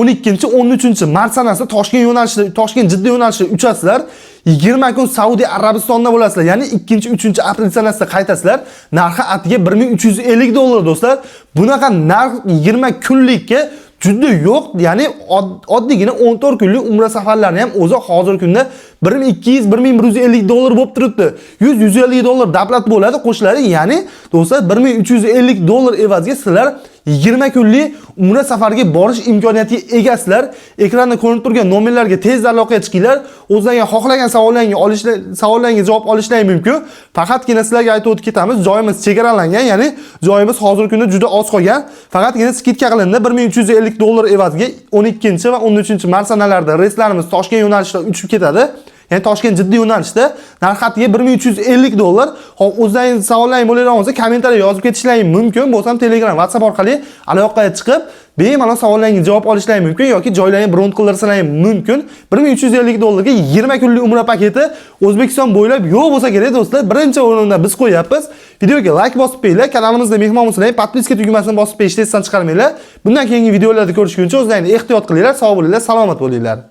12-13 mart sanasida Toshkent Jidda yo'nalishida uchasizlar. 20 kun Saudiya Arabistonda bo'lasizlar. Ya'ni 2-3 aprel sanasida qaytasizlar. Narxi atiga $1350 do'stlar. Bunaqa narx 20 kunlikka juda yo'q. Ya'ni oddiygina 14 kunlik umra safarlarini ham o'zi hozirgi kunda $1200-1150 bo'lib turibdi. $100-150 davlat bo'ladi qo'shiladi. Ya'ni do'stlar $1350 evaziga sizlar 20 kunlik umra safariga borish imkoniyatiga egasizlar. Ekranda ko'rinib turgan nomerlarga tez aloqaga chiqinglar. O'zingizga xohlagan savollaringizga javob olishingiz mumkin. Faqatgina sizlarga aytib o'tib ketamiz, joyimiz chegaralangan, ya'ni joyimiz hozirgi kunda juda oz qolgan. Faqatgina skidka qilindi $1350 evaziga 12 va 13-mart sanalarida reyslarimiz Toshkent yo'nalishida uchib ketadi. Ya'ni Toshkent Jidda yo'nalishida narxatiga $1350. Hop, o'zlaringiz savollaring bo'layotgan bo'lsa, kommentariya yozib ketishlaring mumkin. Bo'lsam Telegram, WhatsApp orqali aloqaga chiqib, bemalol savollaringizga javob olishlaring mumkin yoki joylaringizni bron qildirsalaring mumkin. $1350 ga 20 kunlik umra paketi O'zbekiston bo'ylab yo'q bo'lsa kerak do'stlar. Birinchi o'rinda biz qo'yapmiz. Videoga like bosib qo'yinglar, kanalimizda mehmon bo'lsanglar, podpiska tugmasini bosib qo'yishni esdan chiqarmanglar. Bundan keyingi videolarda ko'rishguncha o'zlaringizni ehtiyot qilinglar, sog' bo'linglar, salomat bo'linglar.